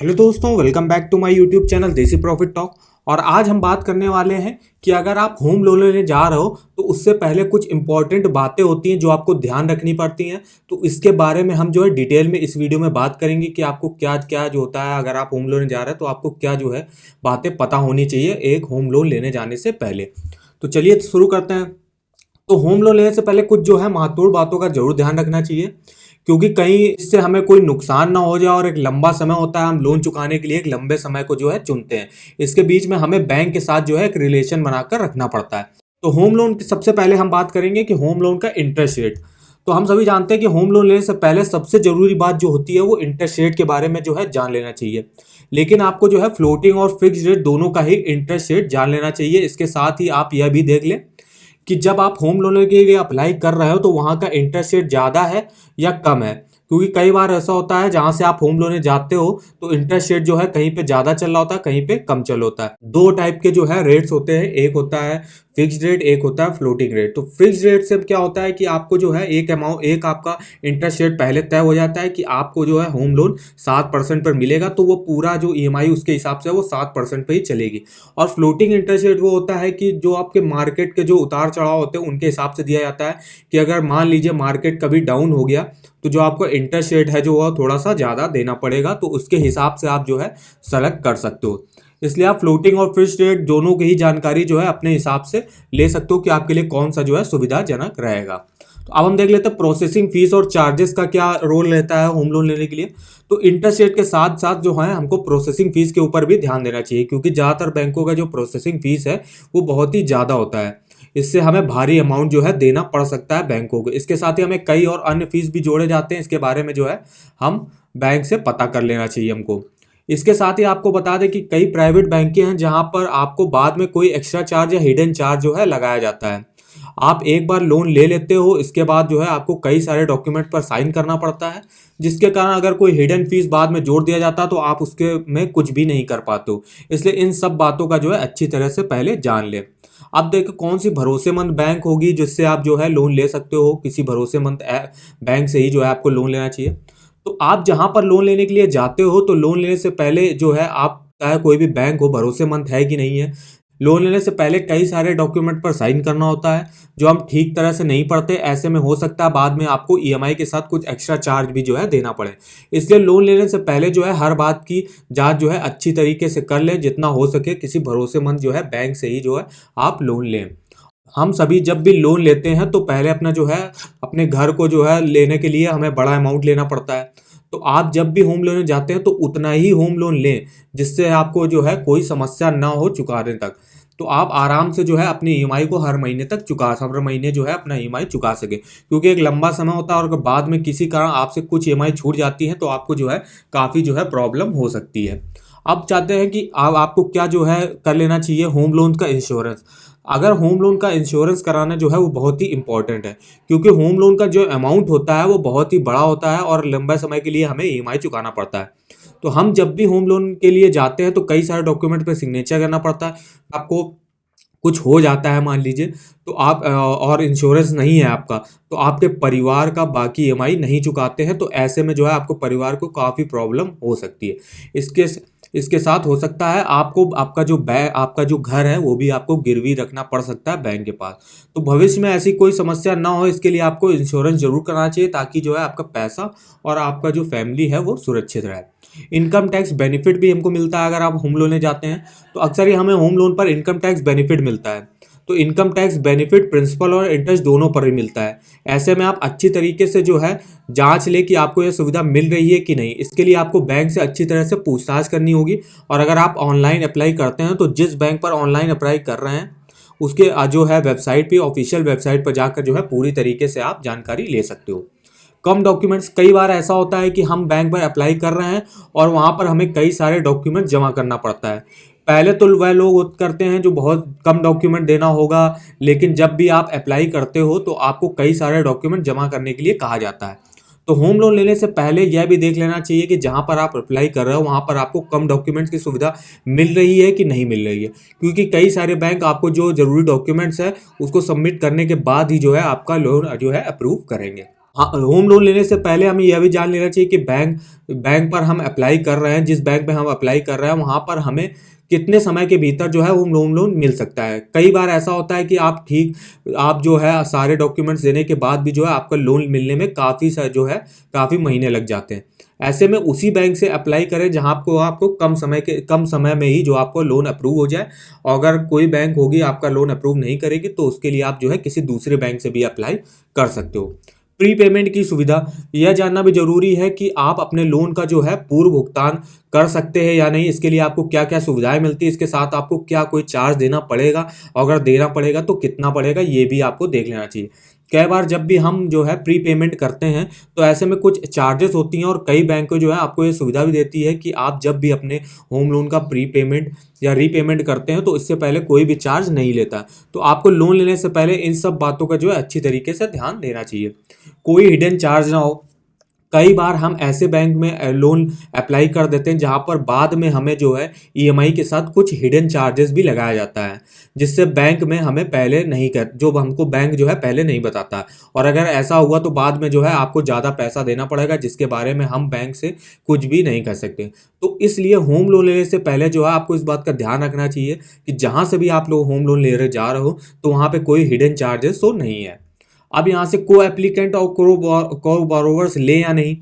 Hello दोस्तों, welcome back to my YouTube channel desi profit talk. और आज हम बात करने वाले हैं कि अगर आप होम लोन लेने जा रहे हो तो उससे पहले कुछ इंपॉर्टेंट बातें होती हैं जो आपको ध्यान रखनी पड़ती हैं। तो इसके बारे में हम जो है डिटेल में इस वीडियो में बात करेंगे कि आपको क्या क्या जो होता है, अगर आप होम लोन जा रहे हैं तो आपको क्या जो है बातें पता होनी चाहिए एक होम लोन लेने जाने से पहले। तो चलिए शुरू करते हैं। तो होम लोन लेने से पहले कुछ जो है महत्वपूर्ण बातों का जरूर ध्यान रखना चाहिए, क्योंकि कहीं इससे हमें कोई नुकसान ना हो जाए। और एक लंबा समय होता है, हम लोन चुकाने के लिए एक लंबे समय को जो है चुनते हैं। इसके बीच में हमें बैंक के साथ जो है एक रिलेशन बनाकर रखना पड़ता है। तो होम लोन की सबसे पहले हम बात करेंगे कि होम लोन का इंटरेस्ट रेट। तो हम सभी जानते हैं कि होम लोन लेने से पहले सबसे जरूरी बात जो होती है वो इंटरेस्ट रेट के बारे में जो है जान लेना चाहिए। लेकिन आपको जो है फ्लोटिंग और फिक्स रेट दोनों का ही इंटरेस्ट रेट जान लेना चाहिए। इसके साथ ही आप यह भी देख लें कि जब आप होम लोन के लिए अप्लाई कर रहे हो तो वहाँ का इंटरेस्ट रेट ज़्यादा है या कम है। क्योंकि कई बार ऐसा होता है जहाँ से आप होम लोन जाते हो तो इंटरेस्ट रेट जो है कहीं पे ज़्यादा चल रहा होता है, कहीं पे कम चल होता है। दो टाइप के जो है रेट्स होते हैं, एक होता है फिक्स्ड रेट, एक होता है फ्लोटिंग रेट। तो फिक्स्ड रेट से क्या होता है कि आपको जो है एक आपका इंटरेस्ट रेट पहले तय हो जाता है कि आपको जो है होम लोन 7% पर मिलेगा, तो वो पूरा जो ईएमआई उसके हिसाब से वो 7% पे ही चलेगी। और फ्लोटिंग इंटरेस्ट रेट वो होता है कि जो आपके मार्केट के जो उतार चढ़ाव होते हैं उनके हिसाब से दिया जाता है कि अगर मान लीजिए मार्केट कभी डाउन हो गया तो जो आपको इंटरेस्ट रेट है जो वह थोड़ा सा ज़्यादा देना पड़ेगा, तो उसके हिसाब से आप जो है सेलेक्ट कर सकते हो। इसलिए आप फ्लोटिंग और फिक्स्ड रेट दोनों की ही जानकारी जो है अपने हिसाब से ले सकते हो कि आपके लिए कौन सा जो है सुविधाजनक रहेगा। तो अब हम देख लेते हैं प्रोसेसिंग फीस और चार्जेस का क्या रोल रहता है होम लोन लेने के लिए। तो इंटरेस्ट रेट के साथ साथ जो है हमको प्रोसेसिंग फीस के ऊपर भी ध्यान देना चाहिए, क्योंकि ज़्यादातर बैंकों का जो प्रोसेसिंग फीस है वो बहुत ही ज़्यादा होता है। इससे हमें भारी अमाउंट जो है देना पड़ सकता है बैंकों को। इसके साथ ही हमें कई और अन्य फीस भी जोड़े जाते हैं, इसके बारे में जो है हम बैंक से पता कर लेना चाहिए हमको। इसके साथ ही आपको बता दें कि कई प्राइवेट बैंकें हैं जहां पर आपको बाद में कोई एक्स्ट्रा चार्ज या हिडन चार्ज जो है लगाया जाता है। आप एक बार लोन ले लेते हो, इसके बाद जो है आपको कई सारे डॉक्यूमेंट पर साइन करना पड़ता है, जिसके कारण अगर कोई हिडन फीस बाद में जोड़ दिया जाता है तो आप उसके में कुछ भी नहीं कर पाते हो। इसलिए इन सब बातों का जो है अच्छी तरह से पहले जान लें। अब देखो कौन सी भरोसेमंद बैंक होगी जिससे आप जो है लोन ले सकते हो। किसी भरोसेमंद बैंक से ही जो है आपको लोन लेना चाहिए। तो आप जहां पर लोन लेने के लिए जाते हो तो लोन लेने से पहले जो है आप चाहे कोई भी बैंक हो भरोसेमंद है कि नहीं है, लोन लेने से पहले कई सारे डॉक्यूमेंट पर साइन करना होता है जो हम ठीक तरह से नहीं पढ़ते। ऐसे में हो सकता है बाद में आपको ईएमआई के साथ कुछ एक्स्ट्रा चार्ज भी जो है देना पड़े। इसलिए लोन लेने से पहले जो है हर बात की जांच जो है अच्छी तरीके से कर लें। जितना हो सके किसी भरोसेमंद जो है बैंक से ही जो है आप लोन लें। हम सभी जब भी लोन लेते हैं तो पहले अपना जो है अपने घर को जो है लेने के लिए हमें बड़ा अमाउंट लेना पड़ता है। तो आप जब भी होम लोन जाते हैं तो उतना ही होम लोन लें जिससे आपको जो है कोई समस्या ना हो चुकाने तक। तो आप आराम से जो है अपनी ईएमआई को हर महीने जो है अपना ईएमआई चुका सके, क्योंकि एक लंबा समय होता है और अगर बाद में किसी कारण आपसे कुछ ईएमआई छूट जाती है तो आपको जो है काफ़ी जो है प्रॉब्लम हो सकती है। अब चाहते हैं कि अब आपको क्या जो है कर लेना चाहिए होम लोन का इंश्योरेंस। अगर होम लोन का इंश्योरेंस कराना जो है वो बहुत ही इंपॉर्टेंट है, क्योंकि होम लोन का जो अमाउंट होता है वो बहुत ही बड़ा होता है और लंबे समय के लिए हमें ईएमआई चुकाना पड़ता है। तो हम जब भी होम लोन के लिए जाते हैं तो कई सारे डॉक्यूमेंट पे सिग्नेचर करना पड़ता है। आपको कुछ हो जाता है मान लीजिए तो आप और इंश्योरेंस नहीं है आपका, तो आपके परिवार का बाकी ईएमआई नहीं चुकाते हैं, तो ऐसे में जो है आपको परिवार को काफ़ी प्रॉब्लम हो सकती है। इसके इसके साथ हो सकता है आपको आपका जो घर है वो भी आपको गिरवी रखना पड़ सकता है बैंक के पास। तो भविष्य में ऐसी कोई समस्या ना हो इसके लिए आपको इंश्योरेंस जरूर कराना चाहिए, ताकि जो है आपका पैसा और आपका जो फैमिली है वो सुरक्षित रहे। इनकम टैक्स बेनिफिट भी हमको मिलता है अगर आप होम लोन ले जाते हैं, तो अक्सर ही हमें होम लोन पर इनकम टैक्स बेनिफिट मिलता है। तो इनकम टैक्स बेनिफिट प्रिंसिपल और इंटरेस्ट दोनों पर ही मिलता है। ऐसे में आप अच्छी तरीके से जो है जांच ले कि आपको यह सुविधा मिल रही है कि नहीं। इसके लिए आपको बैंक से अच्छी तरह से पूछताछ करनी होगी। और अगर आप ऑनलाइन अप्लाई करते हैं तो जिस बैंक पर ऑनलाइन अप्लाई कर रहे हैं उसके जो है वेबसाइट पे, ऑफिशियल वेबसाइट पर जाकर जो है पूरी तरीके से आप जानकारी ले सकते हो। कम डॉक्यूमेंट्स, कई बार ऐसा होता है कि हम बैंक पर अप्लाई कर रहे हैं और वहाँ पर हमें कई सारे डॉक्यूमेंट जमा करना पड़ता है। पहले तो वह लोग करते हैं जो बहुत कम डॉक्यूमेंट देना होगा, लेकिन जब भी आप अप्लाई करते हो तो आपको कई सारे डॉक्यूमेंट जमा करने के लिए कहा जाता है। तो होम लोन लेने से पहले यह भी देख लेना चाहिए कि जहाँ पर आप अप्लाई कर रहे हो वहाँ पर आपको कम डॉक्यूमेंट्स की सुविधा मिल रही है कि नहीं मिल रही है, क्योंकि कई सारे बैंक आपको जो ज़रूरी डॉक्यूमेंट्स है उसको सबमिट करने के बाद ही जो है आपका लोन जो है अप्रूव करेंगे। हाँ, होम लोन लेने से पहले हमें यह भी जान लेना चाहिए कि बैंक बैंक पर हम अप्लाई कर रहे हैं, जिस बैंक में हम अप्लाई कर रहे हैं वहाँ पर हमें कितने समय के भीतर जो है होम लोन मिल सकता है। कई बार ऐसा होता है कि आप जो है सारे डॉक्यूमेंट्स देने के बाद भी जो है आपका लोन मिलने में काफ़ी महीने लग जाते हैं। ऐसे में उसी बैंक से अप्लाई करें जहाँ आपको कम समय में ही जो आपको लोन अप्रूव हो जाए। और अगर कोई बैंक होगी आपका लोन अप्रूव नहीं करेगी तो उसके लिए आप जो है किसी दूसरे बैंक से भी अप्लाई कर सकते हो। प्री पेमेंट की सुविधा, यह जानना भी जरूरी है कि आप अपने लोन का जो है पूर्व भुगतान कर सकते हैं या नहीं। इसके लिए आपको क्या क्या सुविधाएं मिलती है, इसके साथ आपको क्या कोई चार्ज देना पड़ेगा, अगर देना पड़ेगा तो कितना पड़ेगा, ये भी आपको देख लेना चाहिए। कई बार जब भी हम जो है प्री पेमेंट करते हैं तो ऐसे में कुछ चार्जेस होती हैं, और कई बैंक जो है आपको ये सुविधा भी देती है कि आप जब भी अपने होम लोन का प्री पेमेंट या रीपेमेंट करते हैं तो इससे पहले कोई भी चार्ज नहीं लेता। तो आपको लोन लेने से पहले इन सब बातों का जो है अच्छी तरीके से ध्यान देना चाहिए, कोई हिडन चार्ज ना हो। कई बार हम ऐसे बैंक में लोन अप्लाई कर देते हैं जहां पर बाद में हमें जो है ईएमआई के साथ कुछ हिडन चार्जेस भी लगाया जाता है, जिससे बैंक में हमें पहले नहीं कर जो हमको बैंक जो है पहले नहीं बताता। और अगर ऐसा हुआ तो बाद में जो है आपको ज़्यादा पैसा देना पड़ेगा, जिसके बारे में हम बैंक से कुछ भी नहीं कर सकते। तो इसलिए होम लोन लेने से पहले जो है आपको इस बात का ध्यान रखना चाहिए कि जहाँ से भी आप लोग होम लोन ले रहे जा रहे हो तो वहाँ पे कोई हिडन चार्जेस तो नहीं है। अब यहाँ से को एप्लीकेंट और को बोरोवर्स ले या नहीं,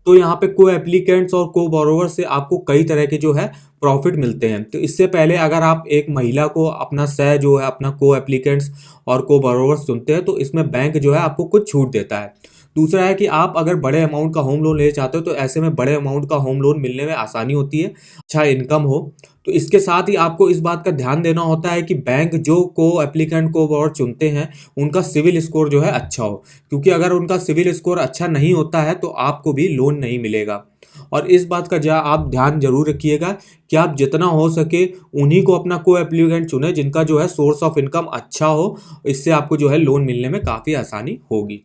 तो यहाँ पे को एप्लीकेंट्स और को बोरोवर्स से आपको कई तरह के जो है प्रॉफिट मिलते हैं। तो इससे पहले अगर आप एक महिला को अपना जो है अपना को एप्लीकेंट्स और को बोरोवर्स चुनते हैं तो इसमें बैंक जो है आपको कुछ छूट देता है। दूसरा है कि आप अगर बड़े अमाउंट का होम लोन लेना चाहते हो तो ऐसे में बड़े अमाउंट का होम लोन मिलने में आसानी होती है, अच्छा इनकम हो। तो इसके साथ ही आपको इस बात का ध्यान देना होता है कि बैंक जो को एप्लीकेंट को बोर्ड चुनते हैं उनका सिविल स्कोर जो है अच्छा हो, क्योंकि अगर उनका सिविल स्कोर अच्छा नहीं होता है तो आपको भी लोन नहीं मिलेगा। और इस बात का आप ध्यान जरूर रखिएगा कि आप जितना हो सके उन्हीं को अपना को एप्लीकेंट चुने जिनका जो है सोर्स ऑफ इनकम अच्छा हो, इससे आपको जो है लोन मिलने में काफ़ी आसानी होगी।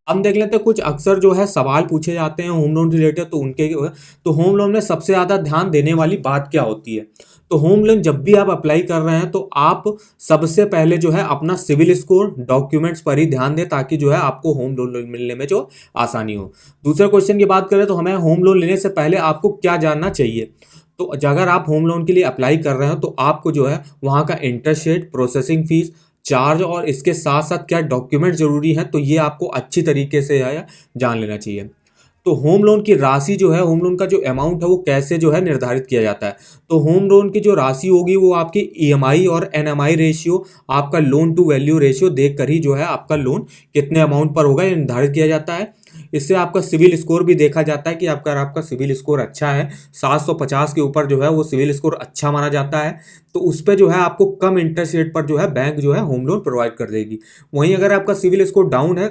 हम देख लेते हैं कुछ अक्सर जो है सवाल पूछे जाते हैं होम लोन रिलेटेड, तो होम लोन में सबसे ज़्यादा ध्यान देने वाली बात क्या होती है। तो होम लोन जब भी आप अप्लाई कर रहे हैं तो आप सबसे पहले जो है अपना सिविल स्कोर डॉक्यूमेंट्स पर ही ध्यान दें, ताकि जो है आपको होम लोन मिलने में जो आसानी हो। दूसरे क्वेश्चन की बात करें तो हमें होम लोन लेने से पहले आपको क्या जानना चाहिए। तो अगर आप होम लोन के लिए अप्लाई कर रहे हो तो आपको जो है वहाँ का interest rate, processing fees, charge और इसके साथ साथ क्या डॉक्यूमेंट जरूरी है, तो ये आपको अच्छी तरीके से जान लेना चाहिए। तो होम लोन की राशि जो है, होम लोन का जो अमाउंट है वो कैसे जो है निर्धारित किया जाता है। तो होम लोन की जो राशि होगी वो आपकी ईएमआई और एनएमआई रेशियो, आपका लोन टू वैल्यू रेशियो देख कर ही जो है आपका लोन कितने अमाउंट पर होगा ये निर्धारित किया जाता है। इससे आपका सिविल स्कोर भी देखा जाता है कि आपका सिविल स्कोर अच्छा है, 750 के ऊपर जो है वो सिविल स्कोर अच्छा माना जाता है, तो उस पर जो है आपको कम इंटरेस्ट रेट पर जो है बैंक जो है होम लोन प्रोवाइड कर देगी। वहीं अगर आपका सिविल स्कोर डाउन है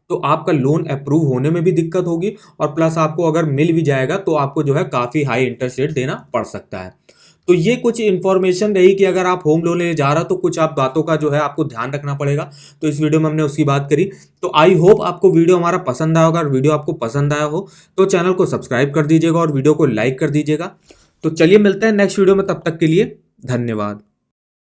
तो आपका लोन अप्रूव होने में भी दिक्कत होगी, और प्लस आपको अगर मिल भी जाएगा तो आपको जो है काफ़ी हाई इंटरेस्ट रेट देना पड़ सकता है। तो ये कुछ इन्फॉर्मेशन रही कि अगर आप होम लोन लेने जा रहा हो तो कुछ आप बातों का जो है आपको ध्यान रखना पड़ेगा। तो इस वीडियो में हमने उसकी बात करी। तो आई होप आपको वीडियो हमारा पसंद आया होगा। अगर वीडियो आपको पसंद आया हो तो चैनल को सब्सक्राइब कर दीजिएगा और वीडियो को लाइक कर दीजिएगा। तो चलिए मिलते हैं नेक्स्ट वीडियो में, तब तक के लिए धन्यवाद।